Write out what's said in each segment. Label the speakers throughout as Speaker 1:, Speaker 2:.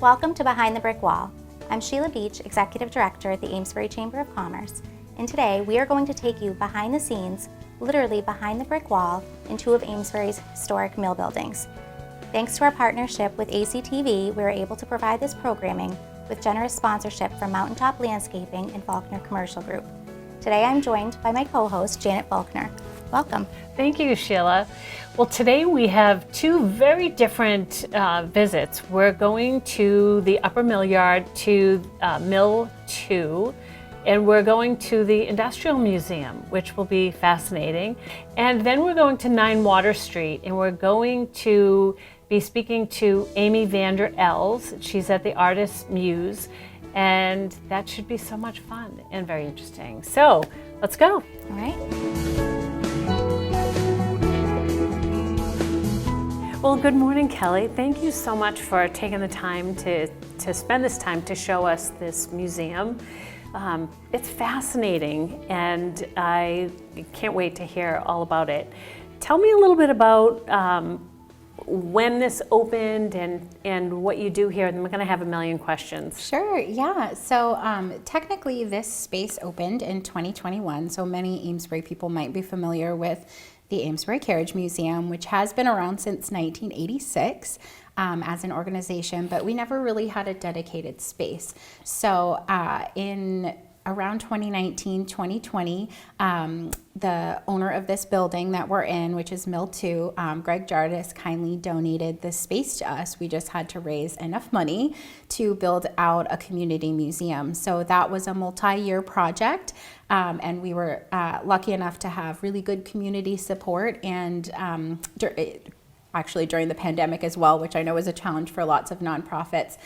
Speaker 1: Welcome to Behind the Brick Wall. I'm Sheila Beach, Executive Director at the Amesbury Chamber of Commerce, and today we are going to take you behind the scenes, literally behind the brick wall, in two of Amesbury's historic mill buildings. Thanks to our partnership with ACTV, we were able to provide this programming with generous sponsorship from Mountaintop Landscaping and Faulkner Commercial Group. Today I'm joined by my co-host, Janet Faulkner. Welcome.
Speaker 2: Thank you, Sheila. Well, today we have two very different visits. We're going to the Upper Mill Yard, to Mill 2, and we're going to the Industrial Museum, which will be fascinating. And then we're going to 9 Water Street, and we're going to be speaking to Amy Vander Els. She's at the Artist Muse, and that should be so much fun and very interesting. So let's go.
Speaker 1: All right.
Speaker 2: Well, good morning, Kelly. Thank you so much for taking the time to spend this time to show us this museum. It's fascinating, and I can't wait to hear all about it. Tell me a little bit about when this opened and what you do here, and then we're going to have a million questions.
Speaker 3: Sure, yeah. So technically this space opened in 2021, so many Amesbury people might be familiar with the Amesbury Carriage Museum, which has been around since 1986 as an organization, but we never really had a dedicated space. So in around 2019, 2020, the owner of this building that we're in, which is Mill 2, Greg Jardis, kindly donated this space to us. We just had to raise enough money to build out a community museum. So that was a multi-year project, and we were lucky enough to have really good community support, and actually during the pandemic as well, which I know is a challenge for lots of nonprofits.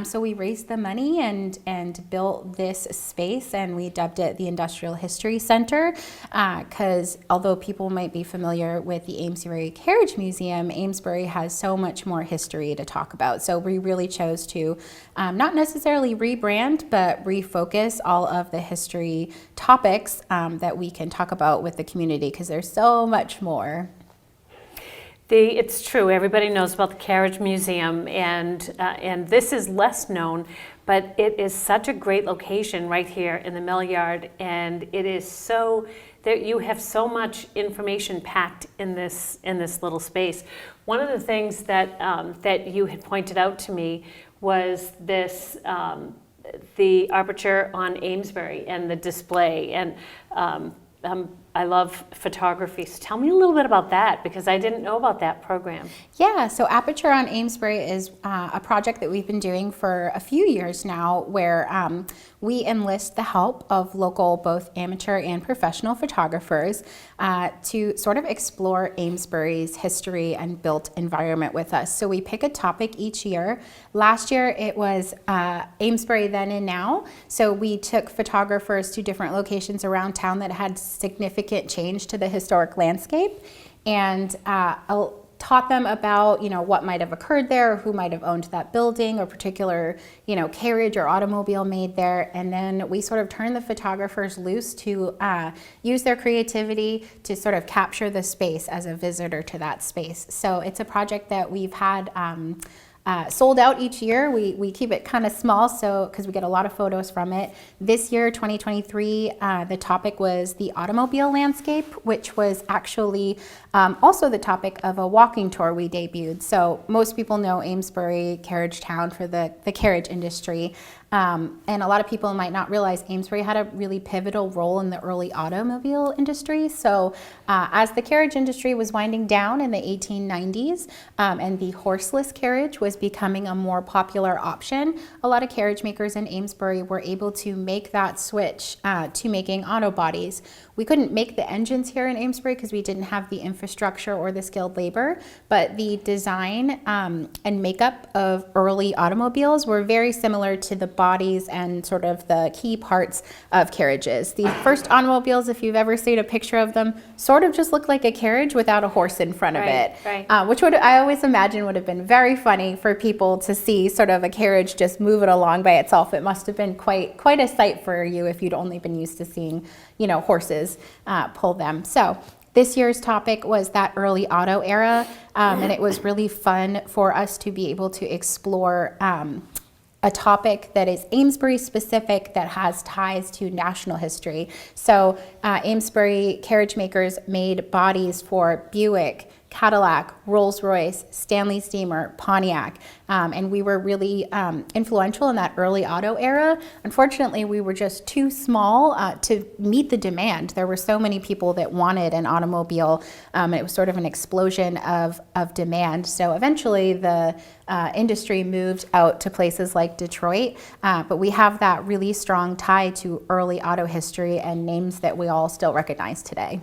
Speaker 3: So we raised the money and built this space, and we dubbed it the Industrial History Center, because although people might be familiar with the Amesbury Carriage Museum, Amesbury has so much more history to talk about. So we really chose to not necessarily rebrand, but refocus all of the history topics that we can talk about with the community, because there's so much more.
Speaker 2: It's true, everybody knows about the Carriage Museum, and this is less known, but it is such a great location right here in the Mill Yard, and it is so, that you have so much information packed in this little space. One of the things that that you had pointed out to me was this, the aperture on Amesbury and the display, and I love photography. So tell me a little bit about that, because I didn't know about that program.
Speaker 3: Yeah, so Aperture on Amesbury is a project that we've been doing for a few years now, where we enlist the help of local, both amateur and professional photographers to sort of explore Amesbury's history and built environment with us. So we pick a topic each year. Last year it was Amesbury Then and Now. So we took photographers to different locations around town that had significant change to the historic landscape, and taught them about, what might have occurred there, or who might have owned that building, or particular, carriage or automobile made there. And then we sort of turned the photographers loose to use their creativity to sort of capture the space as a visitor to that space. So it's a project that we've had sold out each year. We keep it kind of small, so because we get a lot of photos from it. This year, 2023, the topic was the automobile landscape, which was actually also the topic of a walking tour we debuted. So most people know Amesbury, Carriage Town, for the carriage industry. And a lot of people might not realize Amesbury had a really pivotal role in the early automobile industry. So as the carriage industry was winding down in the 1890s and the horseless carriage was becoming a more popular option, a lot of carriage makers in Amesbury were able to make that switch to making auto bodies. We couldn't make the engines here in Amesbury because we didn't have the infrastructure or the skilled labor, but the design and makeup of early automobiles were very similar to the bodies and sort of the key parts of carriages. The first automobiles, if you've ever seen a picture of them, sort of just look like a carriage without a horse in front of it, which I always imagine would have been very funny for people to see sort of a carriage just moving along by itself. It must have been quite a sight for you if you'd only been used to seeing, horses pull them. So this year's topic was that early auto era, and it was really fun for us to be able to explore a topic that is Amesbury specific that has ties to national history. So Amesbury carriage makers made bodies for Buick, Cadillac, Rolls-Royce, Stanley Steamer, Pontiac, and we were really influential in that early auto era. Unfortunately, we were just too small to meet the demand. There were so many people that wanted an automobile. It was sort of an explosion of demand. So eventually the industry moved out to places like Detroit, but we have that really strong tie to early auto history and names that we all still recognize today.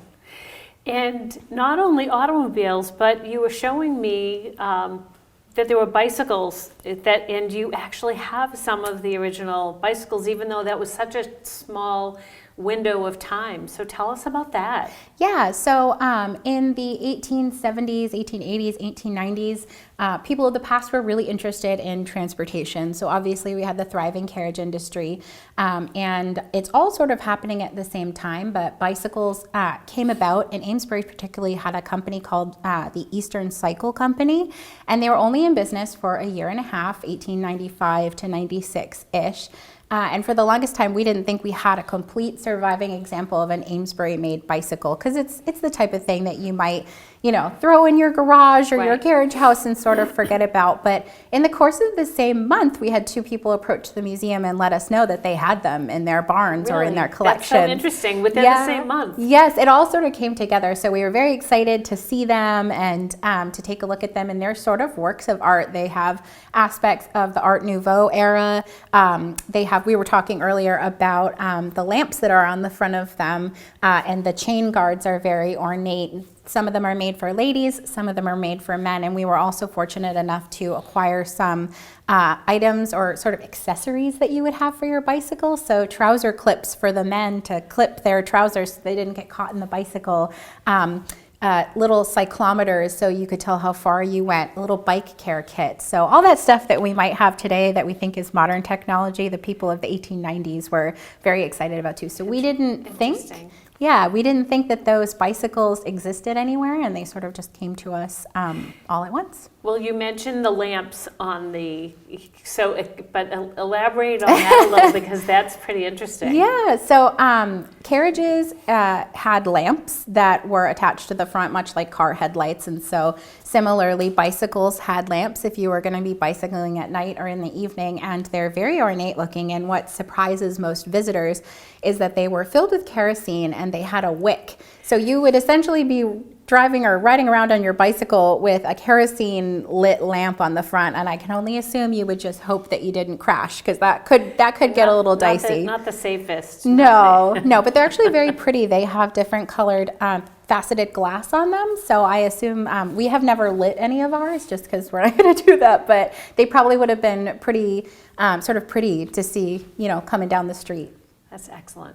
Speaker 2: And not only automobiles, but you were showing me that there were bicycles, and you actually have some of the original bicycles, even though that was such a small window of time. So tell us about that.
Speaker 3: Yeah, so in the 1870s, 1880s, 1890s, people of the past were really interested in transportation. So obviously we had the thriving carriage industry, and it's all sort of happening at the same time, but bicycles came about, and Amesbury particularly had a company called the Eastern Cycle Company, and they were only in business for a year and a half, 1895 to 96-ish. And for the longest time, we didn't think we had a complete surviving example of an Amesbury-made bicycle, because it's the type of thing that you might, throw in your garage or your carriage house and sort of forget about. But in the course of the same month, we had two people approach the museum and let us know that they had them in their barns or in their collection.
Speaker 2: That's so interesting, within the same month.
Speaker 3: Yes, it all sort of came together. So we were very excited to see them and to take a look at them. And they're sort of works of art. They have aspects of the Art Nouveau era. We were talking earlier about the lamps that are on the front of them, and the chain guards are very ornate. Some of them are made for ladies, some of them are made for men, and we were also fortunate enough to acquire some items or sort of accessories that you would have for your bicycle. So trouser clips for the men to clip their trousers so they didn't get caught in the bicycle. Little cyclometers so you could tell how far you went, little bike care kits. So all that stuff that we might have today that we think is modern technology, the people of the 1890s were very excited about too. So we didn't think that those bicycles existed anywhere, and they sort of just came to us all at once.
Speaker 2: Well, you mentioned the lamps on but elaborate on that a little, because that's pretty interesting.
Speaker 3: Yeah, so carriages had lamps that were attached to the front, much like car headlights, and so similarly, bicycles had lamps if you were going to be bicycling at night or in the evening, and they're very ornate looking, and what surprises most visitors is that they were filled with kerosene and they had a wick. So you would essentially be driving or riding around on your bicycle with a kerosene lit lamp on the front, and I can only assume you would just hope that you didn't crash, because that could get a little dicey.
Speaker 2: Not the safest.
Speaker 3: No, but they're actually very pretty. They have different colored faceted glass on them, so I assume we have never lit any of ours just because we're not going to do that, but they probably would have been pretty to see, coming down the street.
Speaker 2: That's excellent.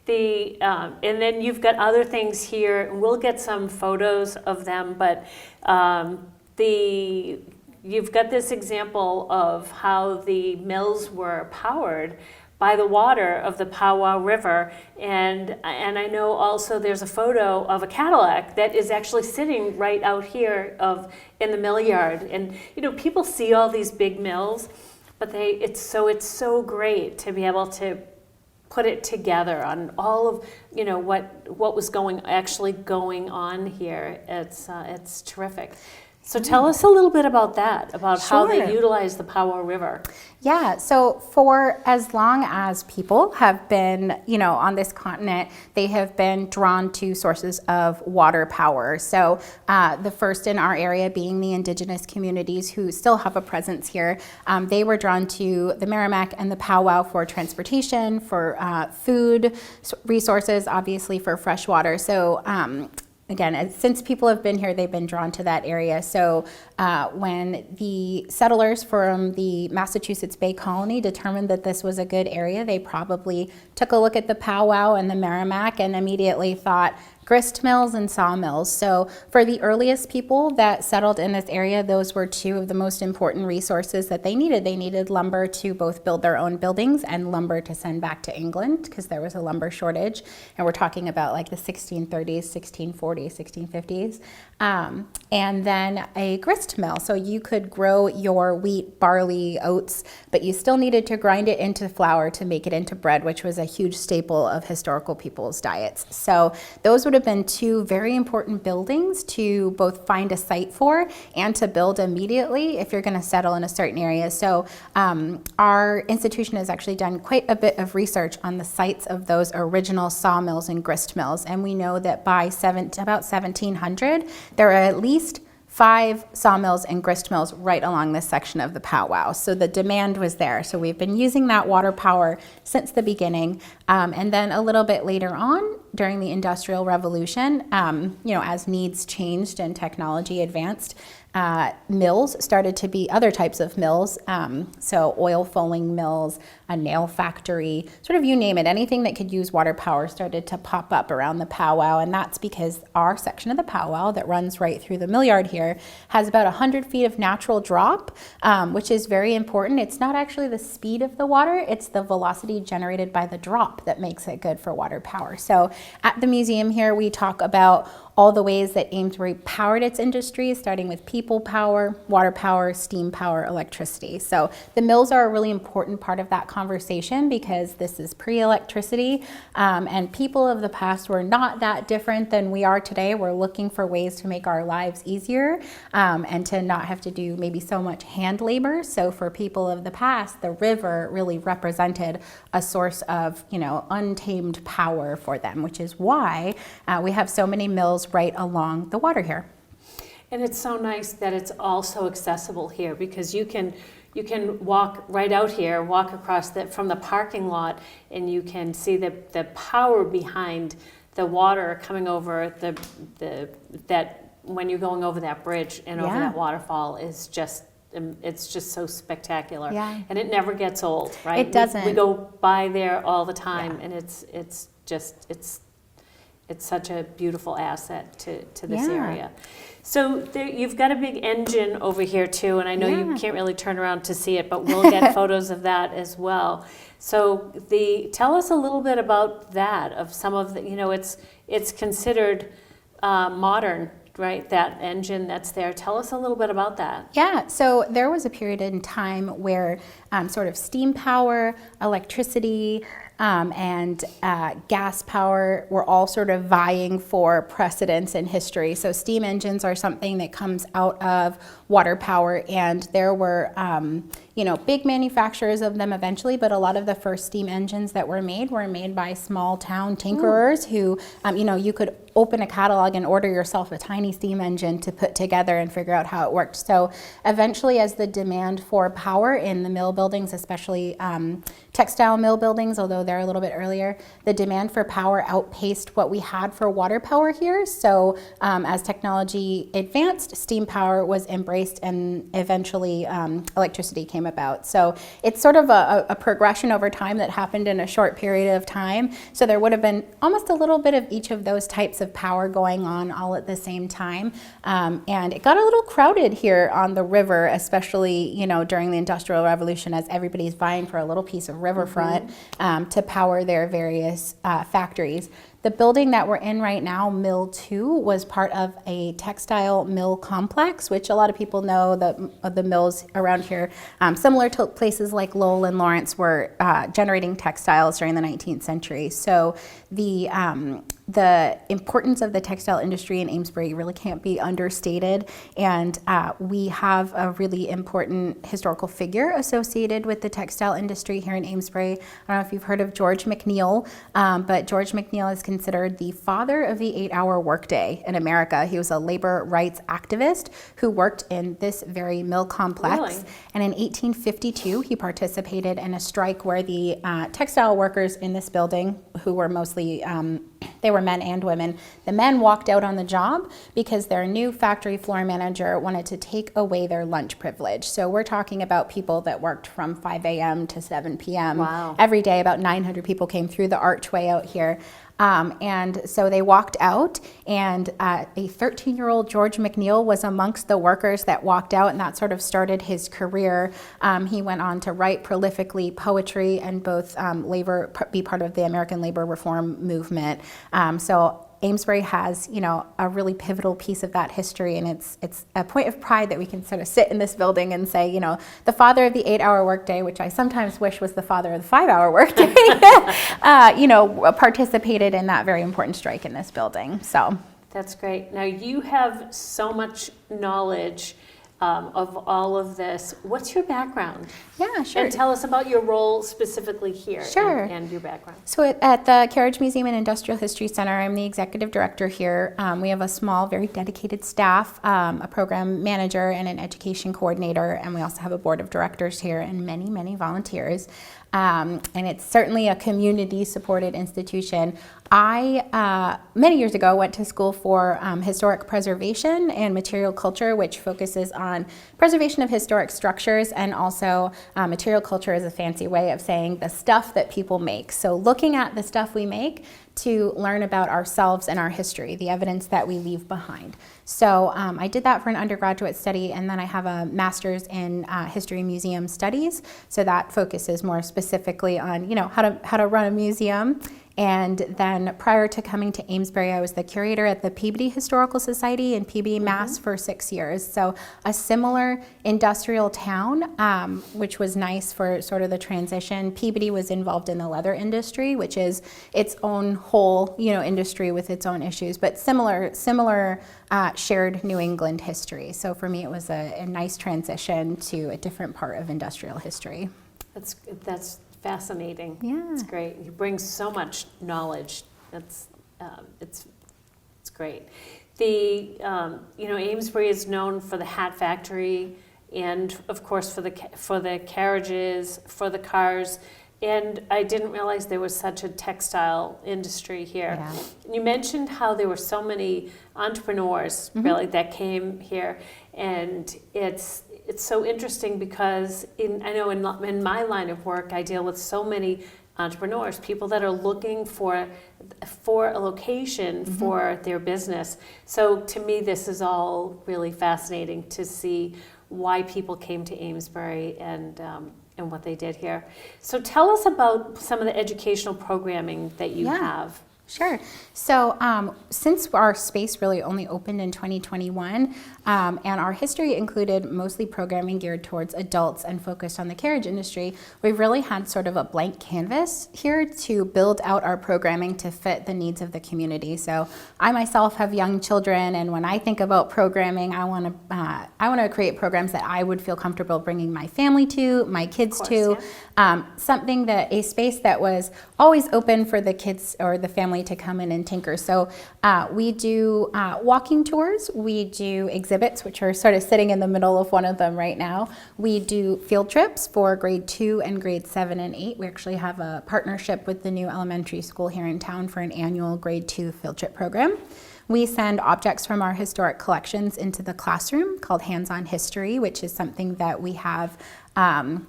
Speaker 2: And then you've got other things here, and we'll get some photos of them, but you've got this example of how the mills were powered by the water of the Powwow River, and I know also there's a photo of a Cadillac that is actually sitting right out here in the mill yard, and people see all these big mills, but it's so great to be able to put it together on all of what was going on here. It's terrific. So tell us a little bit about that, about how they utilize the Powwow River.
Speaker 3: Yeah, so for as long as people have been, on this continent, they have been drawn to sources of water power. So the first in our area being the indigenous communities who still have a presence here, they were drawn to the Merrimack and the Powwow for transportation, for food resources, obviously for fresh water. So again, since people have been here, they've been drawn to that area. So when the settlers from the Massachusetts Bay Colony determined that this was a good area, they probably took a look at the Powwow and the Merrimack and immediately thought, grist mills and sawmills. So for the earliest people that settled in this area, those were two of the most important resources that they needed. They needed lumber to both build their own buildings and lumber to send back to England because there was a lumber shortage. And we're talking about like the 1630s, 1640s, 1650s. And then a grist mill. So you could grow your wheat, barley, oats, but you still needed to grind it into flour to make it into bread, which was a huge staple of historical people's diets. So those would have been two very important buildings to both find a site for and to build immediately if you're going to settle in a certain area. So our institution has actually done quite a bit of research on the sites of those original sawmills and grist mills. And we know that by about 1700, there are at least 5 sawmills and grist mills right along this section of the powwow. So the demand was there. So we've been using that water power since the beginning. And then a little bit later on, during the Industrial Revolution, as needs changed and technology advanced, mills started to be other types of mills. So oil fulling mills, a nail factory, sort of you name it, anything that could use water power started to pop up around the powwow. And that's because our section of the powwow that runs right through the mill yard here has about 100 feet of natural drop, which is very important. It's not actually the speed of the water, it's the velocity generated by the drop that makes it good for water power. So at the museum here, we talk about all the ways that Amesbury powered its industry, starting with people power, water power, steam power, electricity. So the mills are a really important part of that conversation because this is pre-electricity, and people of the past were not that different than we are today. We're looking for ways to make our lives easier and to not have to do maybe so much hand labor. So for people of the past, the river really represented a source of, untamed power for them, which is why we have so many mills right along the water here.
Speaker 2: And it's so nice that it's all so accessible here because you can walk right out here, walk across from the parking lot, and you can see the power behind the water coming over that when you're going over that bridge and over that waterfall is just. It's just so spectacular, and it never gets old, right?
Speaker 3: It doesn't.
Speaker 2: We go by there all the time, and it's such a beautiful asset to this area. So you've got a big engine over here too, and I know you can't really turn around to see it, but we'll get photos of that as well. So tell us a little bit about that. Of some of the, it's considered modern. Right, that engine that's there. Tell us a little bit about that.
Speaker 3: Yeah, so there was a period in time where sort of steam power, electricity, and gas power were all sort of vying for precedence in history. So steam engines are something that comes out of water power, and there were big manufacturers of them eventually, but a lot of the first steam engines that were made by small town tinkerers who, you could open a catalog and order yourself a tiny steam engine to put together and figure out how it worked. So eventually, as the demand for power in the mill buildings, especially textile mill buildings, although they're a little bit earlier, the demand for power outpaced what we had for water power here. So as technology advanced, steam power was embraced and eventually electricity came about. So it's sort of a progression over time that happened in a short period of time. So there would have been almost a little bit of each of those types of power going on all at the same time. And it got a little crowded here on the river, especially, during the Industrial Revolution as everybody's vying for a little piece of riverfront to power their various factories. The building that we're in right now, Mill 2, was part of a textile mill complex, which a lot of people know the mills around here, similar to places like Lowell and Lawrence, were generating textiles during the 19th century. So the importance of the textile industry in Amesbury really can't be understated, and we have a really important historical figure associated with the textile industry here in Amesbury. I don't know if you've heard of George McNeil, but George McNeil is considered the father of the 8-hour workday in America. He was a labor rights activist who worked in this very mill complex.
Speaker 2: Really?
Speaker 3: And in 1852, he participated in a strike where the textile workers in this building, who were mostly they were men and women. The men walked out on the job because their new factory floor manager wanted to take away their lunch privilege. So we're talking about people that worked from 5 a.m. to 7 p.m.
Speaker 2: Wow.
Speaker 3: every day. About 900 people came through the archway out here. And so they walked out, and a 13-year-old George McNeil was amongst the workers that walked out, and that sort of started his career. He went on to write prolifically poetry and both be part of the American labor reform movement. So Amesbury has, a really pivotal piece of that history, and it's a point of pride that we can sort of sit in this building and say, the father of the 8-hour workday, which I sometimes wish was the father of the 5-hour workday, participated in that very important strike in this building. So
Speaker 2: that's great. Now you have so much knowledge of all of this. What's your background?
Speaker 3: Yeah, sure.
Speaker 2: And tell us about your role specifically here.
Speaker 3: Sure.
Speaker 2: And your background.
Speaker 3: So at the Carriage Museum and Industrial History Center, I'm the executive director here. We have a small, very dedicated staff, a program manager and an education coordinator, and we also have a board of directors here and many, many volunteers. And it's certainly a community-supported institution. I, many years ago, went to school for historic preservation and material culture, which focuses on preservation of historic structures, and also material culture is a fancy way of saying the stuff that people make. So looking at the stuff we make to learn about ourselves and our history, the evidence that we leave behind. So I did that for an undergraduate study, and then I have a master's in history museum studies. So that focuses more specifically on, how to run a museum. And then prior to coming to Amesbury, I was the curator at the Peabody Historical Society in Peabody, Mass. For 6 years. So a similar industrial town, which was nice for sort of the transition. Peabody was involved in the leather industry, which is its own whole, industry with its own issues, but similar shared New England history. So for me, it was a nice transition to a different part of industrial history.
Speaker 2: That's fascinating.
Speaker 3: Yeah.
Speaker 2: It's great. You bring so much knowledge. It's great. Amesbury is known for the hat factory, and of course for the carriages, for the cars. And I didn't realize there was such a textile industry here.
Speaker 3: Yeah.
Speaker 2: You mentioned how there were so many entrepreneurs really that came here, and it's so interesting because I know in my line of work, I deal with so many entrepreneurs, people that are looking for a location for their business. So to me, this is all really fascinating to see why people came to Amesbury and what they did here. So tell us about some of the educational programming that you have.
Speaker 3: Sure. So since our space really only opened in 2021, and our history included mostly programming geared towards adults and focused on the carriage industry, we've really had sort of a blank canvas here to build out our programming to fit the needs of the community. So I myself have young children, and when I think about programming, I want to create programs that I would feel comfortable bringing my family to, my kids to, a space that was always open for the kids or the family to come in and tinker. So we do walking tours, we do exhibits, which are sort of sitting in the middle of one of them right now. We do field trips for grade 2 and grade 7 and 8. We actually have a partnership with the new elementary school here in town for an annual grade 2 field trip program. We send objects from our historic collections into the classroom called Hands-On History, which is something that we have.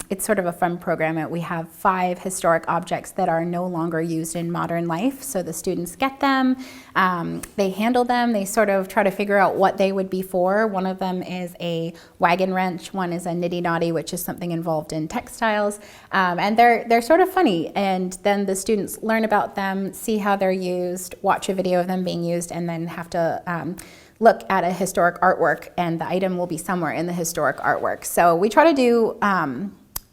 Speaker 3: It's sort of a fun program. We have 5 historic objects that are no longer used in modern life. So the students get them, they handle them, they sort of try to figure out what they would be for. One of them is a wagon wrench, one is a niddy-noddy, which is something involved in textiles. And they're sort of funny. And then the students learn about them, see how they're used, watch a video of them being used, and then have to look at a historic artwork, and the item will be somewhere in the historic artwork. So we try to do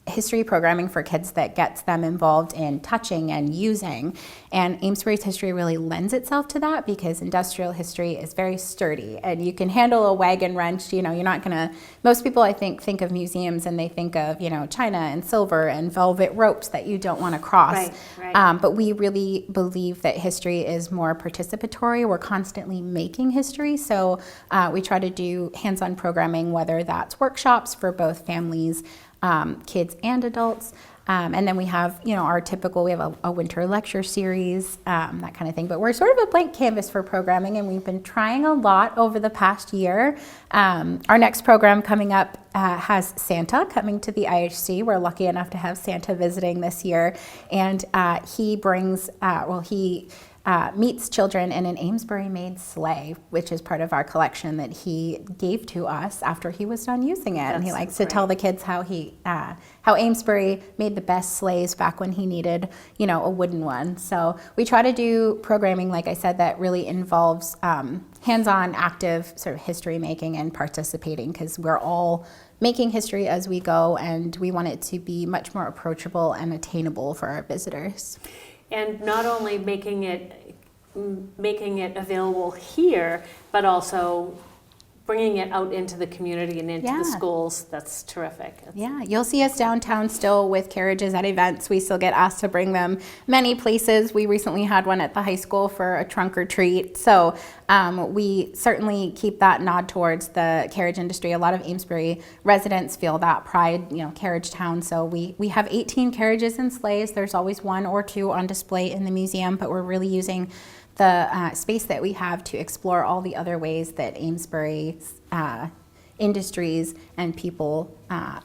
Speaker 3: history programming for kids that gets them involved in touching and using. And Amesbury's history really lends itself to that because industrial history is very sturdy and you can handle a wagon wrench. You're not gonna, most people I think of museums and they think of, china and silver and velvet ropes that you don't wanna cross.
Speaker 2: Right.
Speaker 3: But we really believe that history is more participatory. We're constantly making history. So we try to do hands-on programming, whether that's workshops for both families, kids and adults. And then we have, our typical, we have a winter lecture series, that kind of thing. But we're sort of a blank canvas for programming, and we've been trying a lot over the past year. Our next program coming up has Santa coming to the IHC. We're lucky enough to have Santa visiting this year. And he brings, meets children in an Amesbury-made sleigh, which is part of our collection that he gave to us after he was done using it. And he likes to tell the kids how Amesbury made the best sleighs back when he needed, a wooden one. So we try to do programming, like I said, that really involves hands-on, active sort of history making and participating, because we're all making history as we go, and we want it to be much more approachable and attainable for our visitors.
Speaker 2: And not only making it available here, but also bringing it out into the community and into the schools. That's terrific.
Speaker 3: Yeah, you'll see us downtown still with carriages at events. We still get asked to bring them many places. We recently had one at the high school for a trunk or treat. So we certainly keep that nod towards the carriage industry. A lot of Amesbury residents feel that pride, carriage town. So we have 18 carriages and sleighs. There's always one or two on display in the museum, but we're really using the space that we have to explore all the other ways that Amesbury's industries and people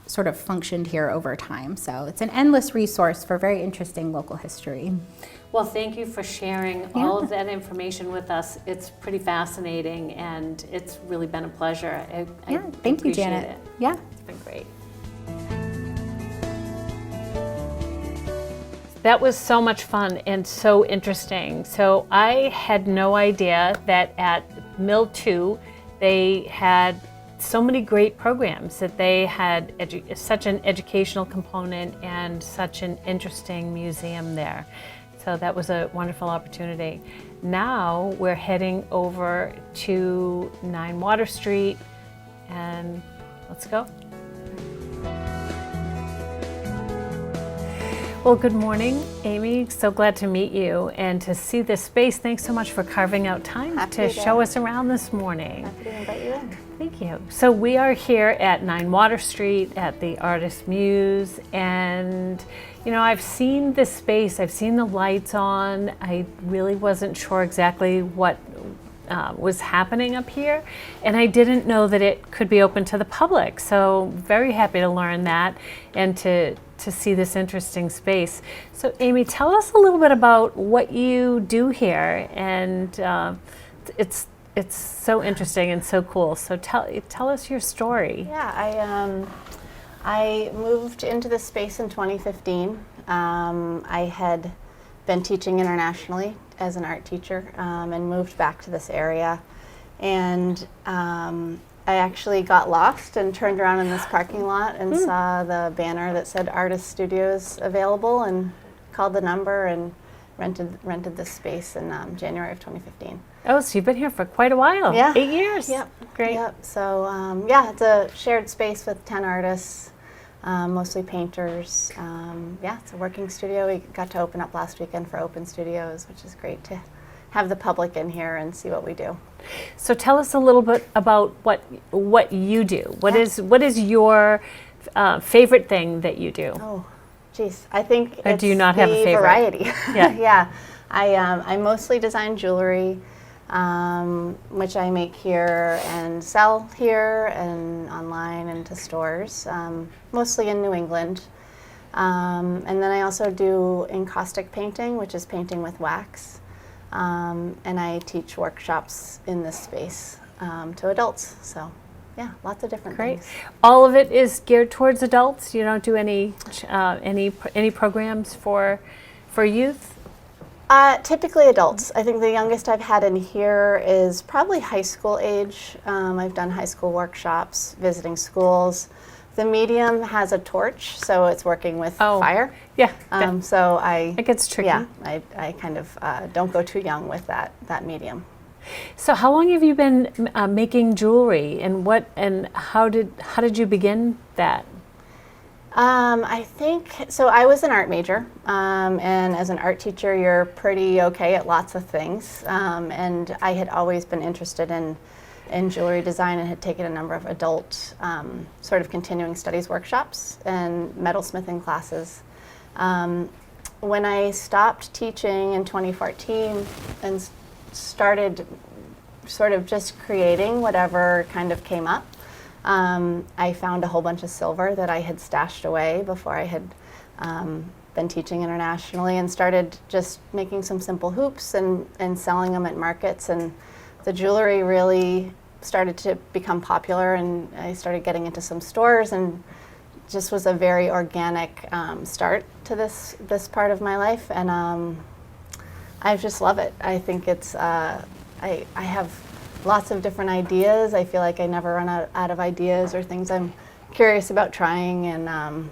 Speaker 3: sort of functioned here over time. So it's an endless resource for very interesting local history.
Speaker 2: Well, thank you for sharing all of that information with us. It's pretty fascinating, and it's really been a pleasure. I
Speaker 3: Thank you, Janet.
Speaker 2: It.
Speaker 3: Yeah,
Speaker 2: It's been great. That was so much fun and so interesting. So I had no idea that at Mill 2 they had so many great programs, that they had such an educational component and such an interesting museum there. So that was a wonderful opportunity. Now we're heading over to 9 Water Street, and let's go. Well, good morning, Amy. So glad to meet you and to see this space. Thanks so much for carving out time to show us around this morning.
Speaker 4: Happy to invite you in.
Speaker 2: Thank you. So we are here at 9 Water Street at the Artist Muse, and I've seen this space, I've seen the lights on. I really wasn't sure exactly what was happening up here, and I didn't know that it could be open to the public. So very happy to learn that and to see this interesting space. So Amy, tell us a little bit about what you do here, and it's so interesting and so cool. So tell us your story.
Speaker 4: Yeah, I moved into this space in 2015. I had been teaching internationally as an art teacher and moved back to this area. And I actually got lost and turned around in this parking lot and saw the banner that said Artist Studios available, and called the number and rented this space in January of 2015.
Speaker 2: Oh, so you've been here for quite a while.
Speaker 4: Yeah.
Speaker 2: 8 years.
Speaker 4: Yep.
Speaker 2: Great.
Speaker 4: Yep. So it's a shared space with 10 artists, mostly painters. It's a working studio. We got to open up last weekend for Open Studios, which is great to have the public in here and see what we do.
Speaker 2: So tell us a little bit about what you do. What is your favorite thing that you do?
Speaker 4: Oh, geez, I think
Speaker 2: Or
Speaker 4: it's
Speaker 2: do you not have a
Speaker 4: the
Speaker 2: favorite?
Speaker 4: variety.
Speaker 2: Yeah.
Speaker 4: Yeah, I mostly design jewelry, which I make here and sell here and online and to stores, mostly in New England. And then I also do encaustic painting, which is painting with wax. And I teach workshops in this space to adults. So, yeah, lots of different
Speaker 2: Great.
Speaker 4: things.
Speaker 2: All of it is geared towards adults. You don't do any programs for youth?
Speaker 4: Typically adults. I think the youngest I've had in here is probably high school age. I've done high school workshops, visiting schools. The medium has a torch, so it's working with fire.
Speaker 2: Yeah.
Speaker 4: So
Speaker 2: it gets tricky.
Speaker 4: Yeah, I kind of don't go too young with that medium.
Speaker 2: So how long have you been making jewelry, and how did you begin that?
Speaker 4: I think, so I was an art major, and as an art teacher, you're pretty okay at lots of things. And I had always been interested in jewelry design and had taken a number of adult sort of continuing studies workshops and metalsmithing classes. When I stopped teaching in 2014 and started sort of just creating whatever kind of came up, I found a whole bunch of silver that I had stashed away before I had then teaching internationally, and started just making some simple hoops and selling them at markets. And the jewelry really started to become popular, and I started getting into some stores, and just was a very organic start to this part of my life. And I just love it. I think it's, I have lots of different ideas. I feel like I never run out of ideas or things I'm curious about trying. And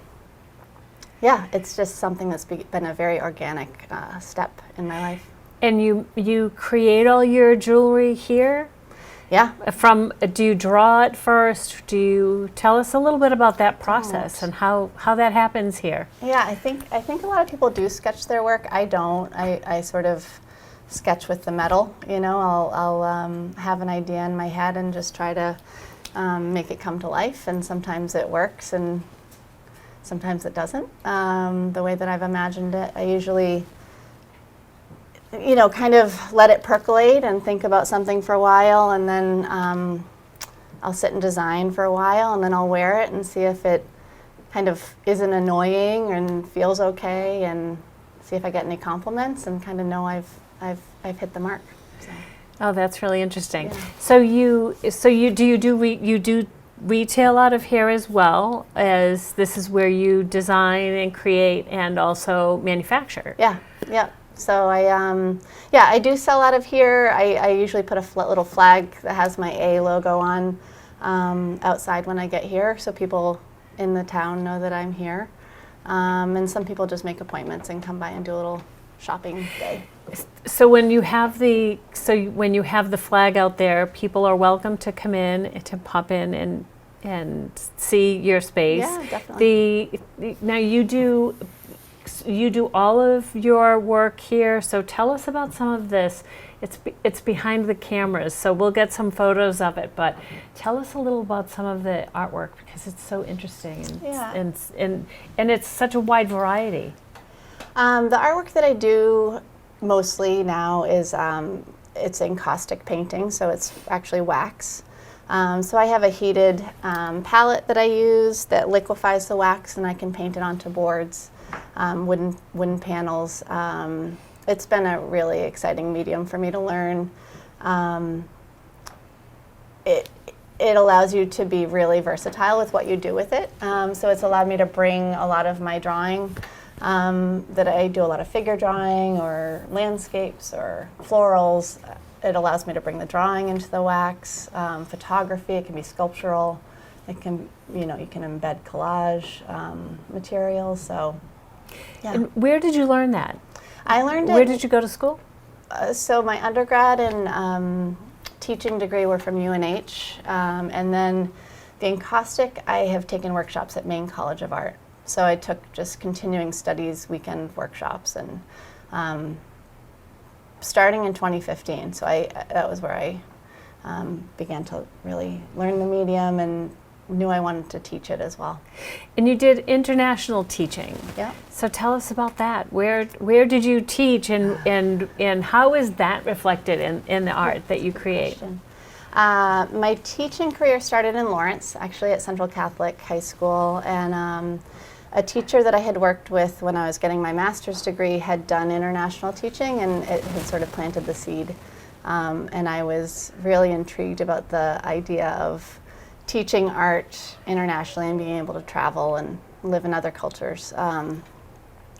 Speaker 4: yeah, it's just something that's been a very organic step in my life.
Speaker 2: And you create all your jewelry here?
Speaker 4: Yeah.
Speaker 2: Do you draw it first? Do you tell us a little bit about that process and how that happens here?
Speaker 4: Yeah, I think a lot of people do sketch their work. I don't. I sort of sketch with the metal. You know, I'll have an idea in my head and just try to make it come to life. And sometimes it works, and sometimes it doesn't. The way that I've imagined it, I usually, you know, kind of let it percolate and think about something for a while, and then I'll sit and design for a while, and then I'll wear it and see if it kind of isn't annoying and feels okay, and see if I get any compliments, and kind of know I've hit the mark. So.
Speaker 2: Oh, that's really interesting.
Speaker 4: Yeah.
Speaker 2: So you do retail out of here as well, as this is where you design and create and also manufacture?
Speaker 4: Yeah. Yeah. So I do sell out of here. I usually put a little flag that has my A logo on outside when I get here, so people in the town know that I'm here. And some people just make appointments and come by and do a little shopping day.
Speaker 2: So when you have the flag out there, people are welcome to come in, to pop in and see your space.
Speaker 4: Yeah, definitely.
Speaker 2: Now you do all of your work here, so tell us about some of this. It's behind the cameras, so we'll get some photos of it, but tell us a little about some of the artwork, because it's so interesting, and it's such a wide variety.
Speaker 4: The artwork that I do mostly now is it's encaustic painting, so it's actually wax. So I have a heated palette that I use that liquefies the wax, and I can paint it onto boards. Wooden panels. It's been a really exciting medium for me to learn. It allows you to be really versatile with what you do with it. So it's allowed me to bring a lot of my drawing, that I do a lot of figure drawing or landscapes or florals. It allows me to bring the drawing into the wax. Photography, it can be sculptural. It can, you can embed collage materials. So. Yeah.
Speaker 2: And where did you learn that?
Speaker 4: I learned it.
Speaker 2: Where did you go to school?
Speaker 4: So my undergrad and teaching degree were from UNH, and then the encaustic, I have taken workshops at Maine College of Art. So I took just continuing studies weekend workshops, and starting in 2015. So that was where I began to really learn the medium and knew I wanted to teach it as well.
Speaker 2: And you did international teaching.
Speaker 4: Yeah.
Speaker 2: So tell us about that. Where did you teach, and how is that reflected in the art that you create?
Speaker 4: My teaching career started in Lawrence, actually at Central Catholic High School, and a teacher that I had worked with when I was getting my master's degree had done international teaching, and it had sort of planted the seed. And I was really intrigued about the idea of teaching art internationally and being able to travel and live in other cultures.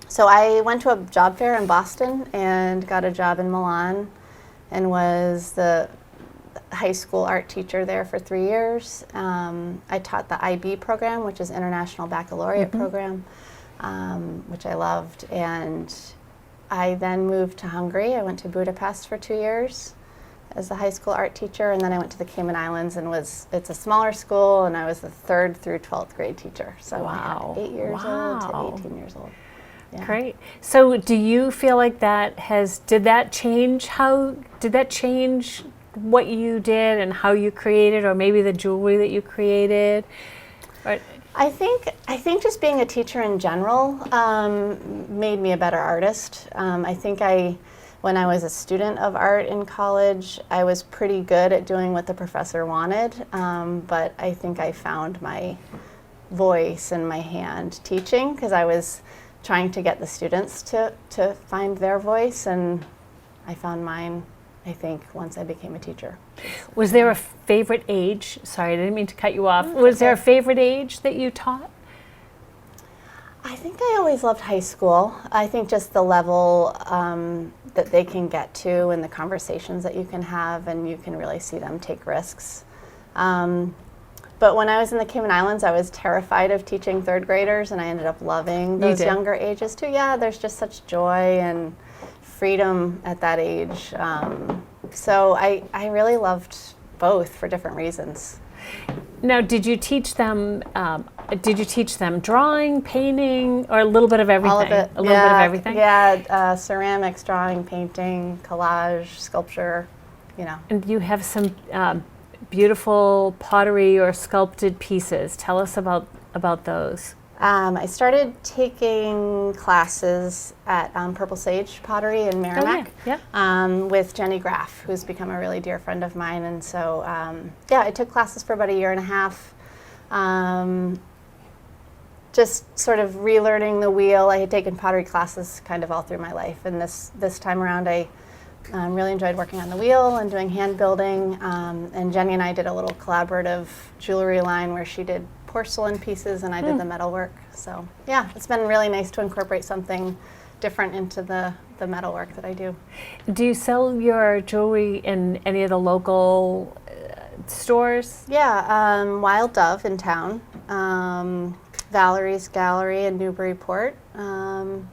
Speaker 4: So I went to a job fair in Boston and got a job in Milan and was the high school art teacher there for 3 years. I taught the IB program, which is International Baccalaureate program, which I loved. And I then moved to Hungary. I went to Budapest for 2 years as a high school art teacher, and then I went to the Cayman Islands and it's a smaller school, and I was the 3rd through 12th grade teacher. So
Speaker 2: wow.
Speaker 4: I had 8 years old to 18 years old. Yeah.
Speaker 2: Great. So do you feel like did that change what you did and how you created, or maybe the jewelry that you created? Or,
Speaker 4: I think just being a teacher in general made me a better artist. I think when I was a student of art in college, I was pretty good at doing what the professor wanted, but I think I found my voice and my hand teaching, because I was trying to get the students to find their voice, and I found mine, I think, once I became a teacher.
Speaker 2: Was there a favorite age? Sorry, I didn't mean to cut you off. Was there a favorite age that you taught?
Speaker 4: I think I always loved high school. I think just the level that they can get to and the conversations that you can have, and you can really see them take risks. But when I was in the Cayman Islands, I was terrified of teaching third graders, and I ended up loving those younger ages too. Yeah, there's just such joy and freedom at that age. So I really loved both for different reasons.
Speaker 2: Now, did you teach them drawing, painting, or a little bit of everything?
Speaker 4: All of it.
Speaker 2: A little bit of everything?
Speaker 4: Yeah, ceramics, drawing, painting, collage, sculpture, you know.
Speaker 2: And you have some beautiful pottery or sculpted pieces. Tell us about those.
Speaker 4: I started taking classes at Purple Sage Pottery in Merrimack with Jenny Graff, who's become a really dear friend of mine. And so, I took classes for about a year and a half, just sort of relearning the wheel. I had taken pottery classes kind of all through my life, and this time around I really enjoyed working on the wheel and doing hand building. And Jenny and I did a little collaborative jewelry line where she did porcelain pieces and I did the metalwork. So yeah, it's been really nice to incorporate something different into the metalwork that I do.
Speaker 2: Do you sell your jewelry in any of the local stores?
Speaker 4: Yeah, Wild Dove in town, Valerie's Gallery in Newburyport, and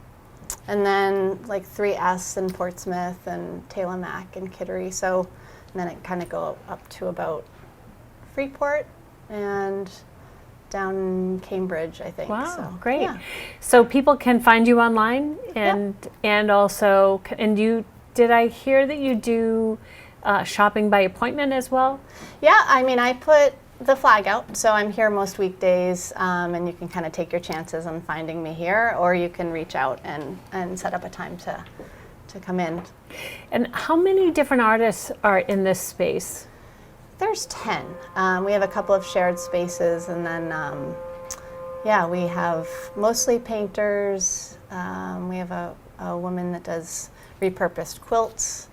Speaker 4: then like 3S in Portsmouth and Taylor Mac in Kittery. So, and then it kind of go up to about Freeport and down Cambridge, I think.
Speaker 2: Wow,
Speaker 4: so,
Speaker 2: great.
Speaker 4: Yeah.
Speaker 2: So people can find you online, and also, did I hear that you do shopping by appointment as well?
Speaker 4: Yeah, I mean, I put the flag out, so I'm here most weekdays, and you can kind of take your chances on finding me here, or you can reach out and set up a time to come in.
Speaker 2: And how many different artists are in this space?
Speaker 4: There's 10. We have a couple of shared spaces, and then, we have mostly painters. We have a woman that does repurposed quilts,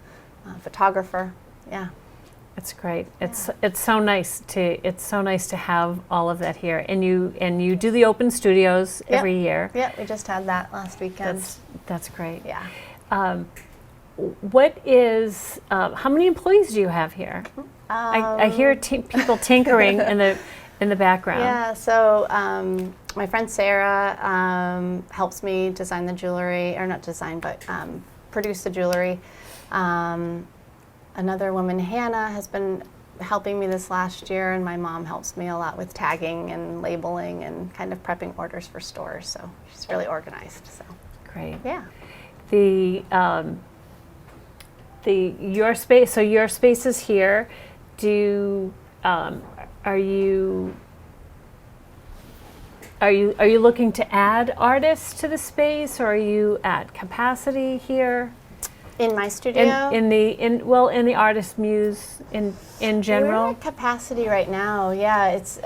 Speaker 4: a photographer. Yeah.
Speaker 2: It's great. It's so nice to have all of that here. And you do the open studios every year.
Speaker 4: Yeah, we just had that last weekend.
Speaker 2: That's great.
Speaker 4: Yeah.
Speaker 2: What is how many employees do you have here? I hear people tinkering in the background.
Speaker 4: Yeah. So my friend Sarah helps me design the jewelry, or not design, but produce the jewelry. Another woman, Hannah, has been helping me this last year, and my mom helps me a lot with tagging and labeling and kind of prepping orders for stores. So she's really organized. So
Speaker 2: great.
Speaker 4: Yeah.
Speaker 2: Your space. So your space is here. Are you looking to add artists to the space, or are you at capacity here?
Speaker 4: In my studio?
Speaker 2: In the artist muse in general?
Speaker 4: We're at capacity right now. Yeah, it's.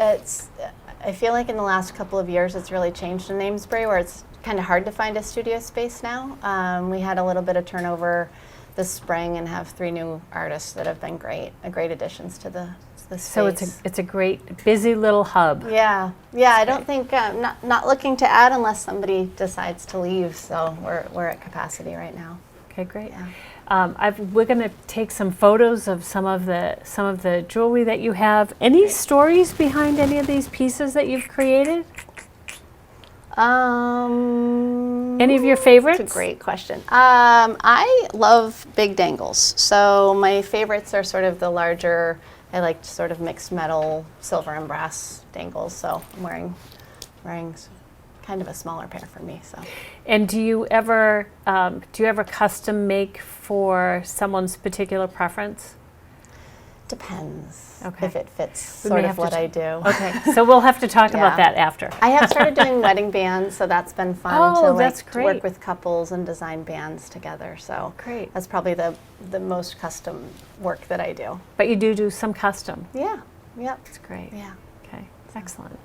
Speaker 4: I feel like in the last couple of years it's really changed in Amesbury, where it's kind of hard to find a studio space now. We had a little bit of turnover this spring and have 3 new artists that have been great additions to the space.
Speaker 2: So it's a great busy little hub.
Speaker 4: Yeah. I don't think not looking to add unless somebody decides to leave. So we're at capacity right now.
Speaker 2: Okay, great.
Speaker 4: Yeah.
Speaker 2: We're going to take some photos of some of the jewelry that you have. Any stories behind any of these pieces that you've created? Any of your favorites?
Speaker 4: That's a great question. I love big dangles. So my favorites are sort of the larger, I like sort of mixed metal, silver and brass dangles. So I'm wearing kind of a smaller pair for me. So.
Speaker 2: And do you ever custom make for someone's particular preference?
Speaker 4: Depends.
Speaker 2: Okay.
Speaker 4: If it fits sort of what I do.
Speaker 2: Okay, so we'll have to talk about that after.
Speaker 4: I have started doing wedding bands, so that's been fun to work with couples and design bands together. So
Speaker 2: great.
Speaker 4: That's probably the most custom work that I do.
Speaker 2: But you do some custom.
Speaker 4: Yeah. Yep.
Speaker 2: That's great.
Speaker 4: Yeah.
Speaker 2: Okay. Excellent.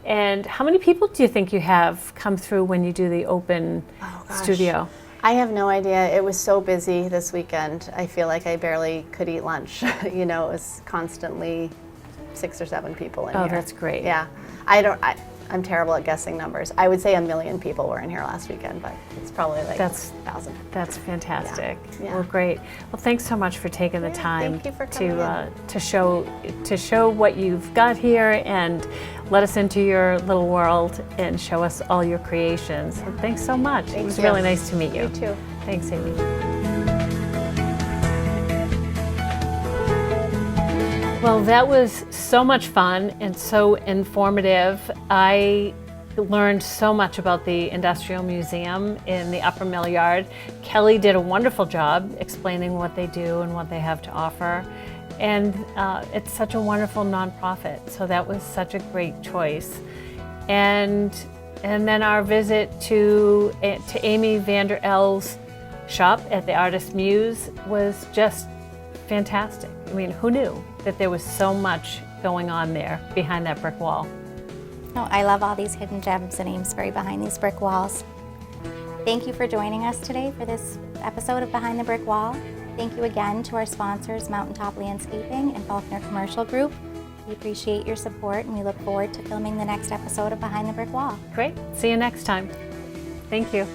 Speaker 2: And how many people do you think you have come through when you do the open studio?
Speaker 4: I have no idea. It was so busy this weekend. I feel like I barely could eat lunch. You know, it was constantly 6 or 7 people in here.
Speaker 2: Oh, that's great.
Speaker 4: Yeah. I'm terrible at guessing numbers. I would say 1 million people were in here last weekend, but it's probably like 1,000.
Speaker 2: That's fantastic.
Speaker 4: Yeah.
Speaker 2: Well, great. Well, thanks so much for taking the time
Speaker 4: thank you for coming
Speaker 2: to show what you've got here and let us into your little world and show us all your creations. So thanks so much. It was really nice to meet you.
Speaker 4: You too.
Speaker 2: Thanks, Amy. Well, that was so much fun and so informative. I learned so much about the Industrial Museum in the Upper Mill Yard. Kelly did a wonderful job explaining what they do and what they have to offer. And it's such a wonderful nonprofit, so that was such a great choice. And then our visit to Amy Vander Els' shop at the Artist Muse was just fantastic. I mean, who knew that there was so much going on there behind that brick wall?
Speaker 1: Oh, I love all these hidden gems in Amesbury behind these brick walls. Thank you for joining us today for this episode of Behind the Brick Wall. Thank you again to our sponsors, Mountaintop Landscaping and Faulkner Commercial Group. We appreciate your support and we look forward to filming the next episode of Behind the Brick Wall.
Speaker 2: Great. See you next time. Thank you.